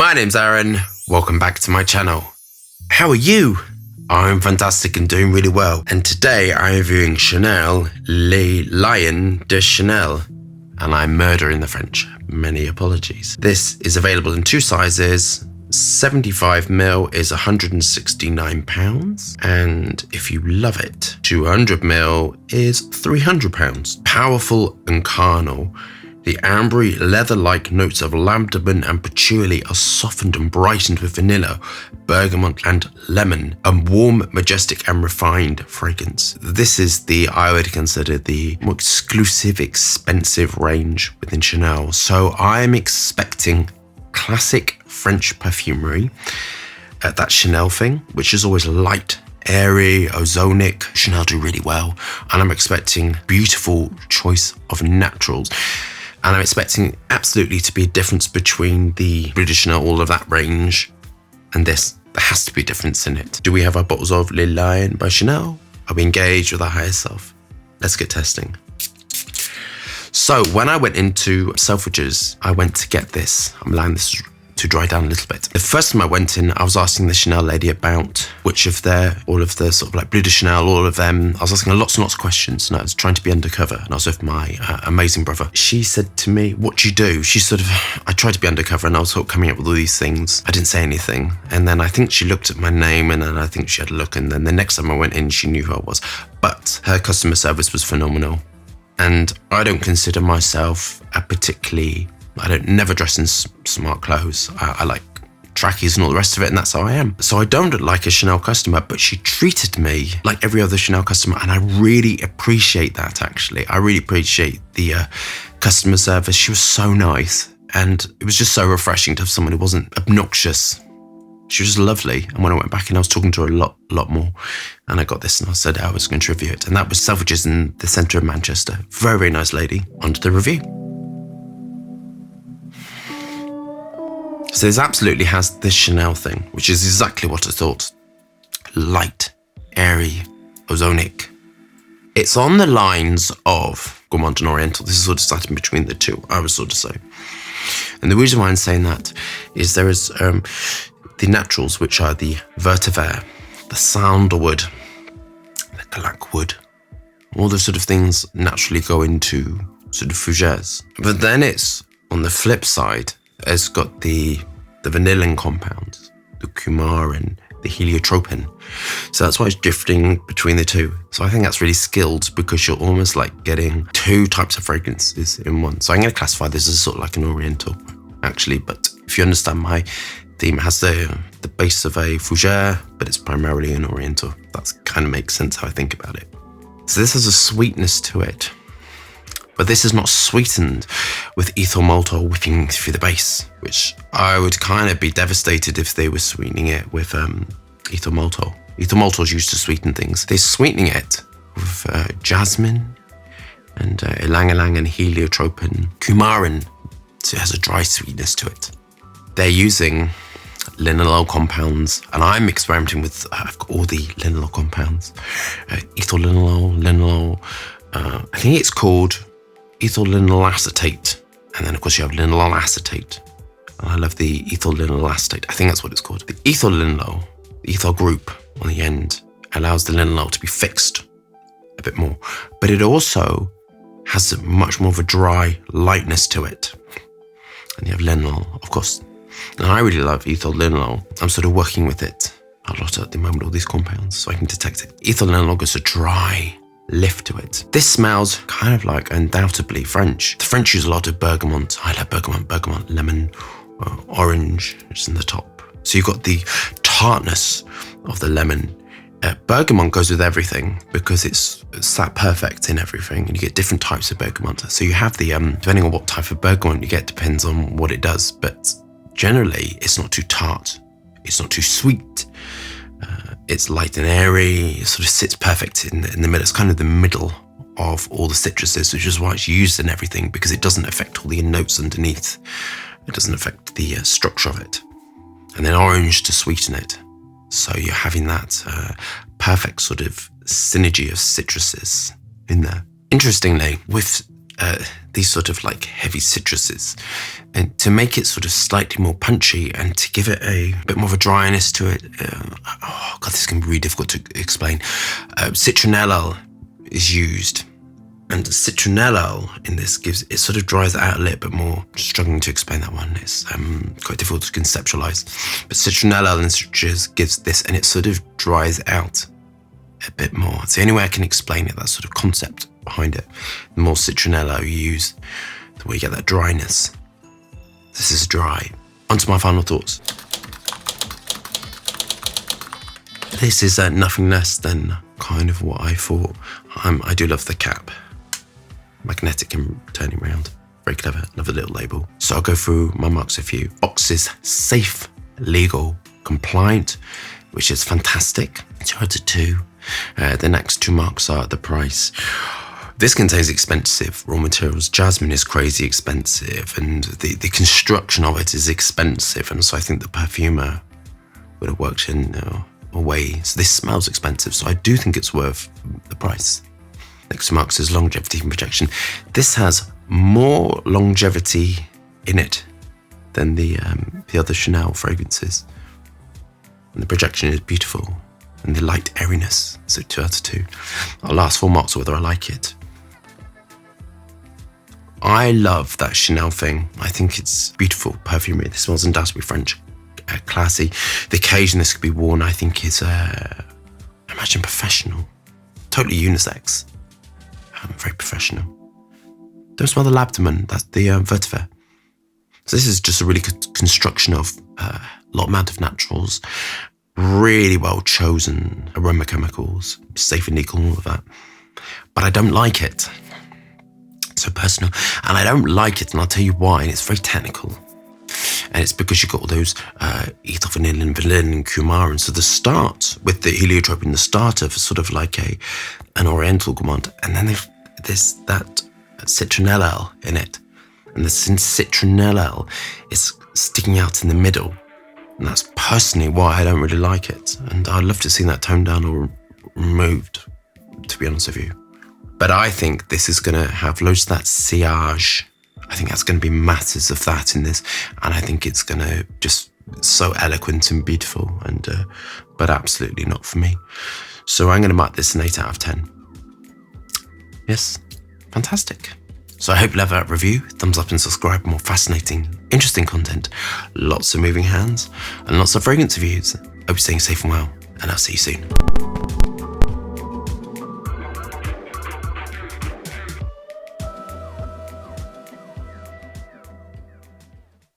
My name's Aaron. Welcome back to my channel. How are you? I'm fantastic and doing really well. And today I'm reviewing Chanel Les Lions de Chanel. And I'm murdering the French. Many apologies. This is available in two sizes. 75ml is £169. And if you love it, 200ml is £300. Powerful and carnal. The ambery, leather-like notes of lamdaman and patchouli are softened and brightened with vanilla, bergamot and lemon. A warm, majestic and refined fragrance. This is I would consider the more exclusive, expensive range within Chanel. So I'm expecting classic French perfumery, that Chanel thing, which is always light, airy, ozonic. Chanel do really well. And I'm expecting beautiful choice of naturals. And I'm expecting absolutely to be a difference between the Bleu de Chanel, all of that range, and this. There has to be a difference in it. Do we have our bottles of Les Lions by Chanel? Are we engaged with our higher self? Let's get testing. So when I went into Selfridges, I went to get this. I'm allowing this to dry down a little bit. The first time I went in, I was asking the Chanel lady about which of all of the sort of like Bleu de Chanel, all of them. I was asking her lots and lots of questions, and I was trying to be undercover, and I was with my amazing brother. She said to me, what do you do? I tried to be undercover, and I was sort of coming up with all these things. I didn't say anything. And then I think she looked at my name, and then I think she had a look, and then the next time I went in, she knew who I was. But her customer service was phenomenal. And I don't consider myself never dress in smart clothes. I like trackies and all the rest of it, and that's how I am. So I don't look like a Chanel customer, but she treated me like every other Chanel customer, and I really appreciate that, actually. I really appreciate the customer service. She was so nice, and it was just so refreshing to have someone who wasn't obnoxious. She was lovely, and when I went back in, I was talking to her a lot more, and I got this, and I said I was going to review it, and that was Selfridges in the centre of Manchester. Very, very nice lady. On to the review. So this absolutely has this Chanel thing, which is exactly what I thought. Light, airy, ozonic. It's on the lines of Gourmand and Oriental. This is sort of starting between the two, I would sort of say. And the reason why I'm saying that is there is the naturals, which are the vetiver, the sandalwood, the lilac wood. All those sort of things naturally go into sort of fougères. But then it's, on the flip side, it's got the vanillin compounds, the coumarin, the heliotropin. So that's why it's drifting between the two. So I think that's really skilled, because you're almost like getting two types of fragrances in one. So I'm going to classify this as sort of like an Oriental, actually. But if you understand my theme, it has the base of a fougère, but it's primarily an Oriental. That kind of makes sense how I think about it. So this has a sweetness to it. But this is not sweetened with ethyl maltol whipping through the base, which I would kind of be devastated if they were sweetening it with ethyl maltol. Ethyl maltol is used to sweeten things. They're sweetening it with jasmine and ylang-ylang and heliotropin, coumarin, so it has a dry sweetness to it. They're using linalool compounds, and I'm experimenting with I've got all the linalool compounds. Ethyl linalool, I think it's called ethyl linalool acetate, and then of course you have linalool acetate. And I love the ethyl linalool acetate. I think that's what it's called. The ethyl linalool, the ethyl group on the end, allows the linalool to be fixed a bit more, but it also has much more of a dry lightness to it. And you have linalool, of course. And I really love ethyl linalool. I'm sort of working with it a lot at the moment, all these compounds, so I can detect it. Ethyl linalool gives a dry lift to it. This smells kind of like undoubtedly French. The French use a lot of bergamot. I love bergamot, lemon, orange, it's in the top. So you've got the tartness of the lemon. Bergamot goes with everything because it's that perfect in everything, and you get different types of bergamot. So you have the, depending on what type of bergamot you get, depends on what it does, but generally it's not too tart, it's not too sweet. It's light and airy, it sort of sits perfect in the middle. It's kind of the middle of all the citruses, which is why it's used in everything, because it doesn't affect all the notes underneath. It doesn't affect the structure of it. And then orange to sweeten it. So you're having that perfect sort of synergy of citruses in there. Interestingly, with these sort of like heavy citruses, and to make it sort of slightly more punchy and to give it a bit more of a dryness to it. Oh God, this is going to be really difficult to explain. Citronellal is used, and citronellal in this it sort of dries it out a little bit more. Just struggling to explain that one. It's quite difficult to conceptualize. But citronellal in citrus gives this, and it sort of dries it out a bit more. It's the only way I can explain it, that sort of concept behind it. The more citronellal you use, the more you get that dryness. This is dry. On to my final thoughts. This is nothing less than kind of what I thought. I do love the cap. Magnetic and turning around. Very clever. Another little label. So I'll go through my marks a few. Boxes, safe, legal, compliant, which is fantastic. 2 out of 2. The next 2 marks are the price. This contains expensive raw materials. Jasmine is crazy expensive, and the construction of it is expensive. And so I think the perfumer would have worked in a way. So this smells expensive. So I do think it's worth the price. Next 2 marks is longevity and protection. This has more longevity in it than the other Chanel fragrances. And the projection is beautiful. And the light airiness, so 2 out of 2. Our last 4 marks are whether I like it. I love that Chanel thing. I think it's beautiful perfumery. This smells undoubtedly French, classy. The occasion this could be worn, I think, is, imagine professional. Totally unisex. Very professional. Don't smell the labdaman, that's the vetiver. So this is just a really good construction of a lot amount of naturals, really well chosen aroma chemicals, safe and legal, all of that. But I don't like it. So personal. And I don't like it, and I'll tell you why. And it's very technical. And it's because you've got all those ethyl vanillin, vanillin, and cumarin. So the start with the heliotrope in the start of sort of like an oriental gourmand. And then there's that citronellal in it. And the citronellal is sticking out in the middle. And that's personally why I don't really like it. And I'd love to see that toned down or removed, to be honest with you. But I think this is going to have loads of that sillage. I think that's going to be masses of that in this. And I think it's going to just so eloquent and beautiful. And but absolutely not for me. So I'm going to mark this an 8 out of 10. Yes, fantastic. So I hope you love that review. Thumbs up and subscribe for more fascinating, interesting content. Lots of moving hands and lots of fragrance reviews. Hope you're staying safe and well, and I'll see you soon.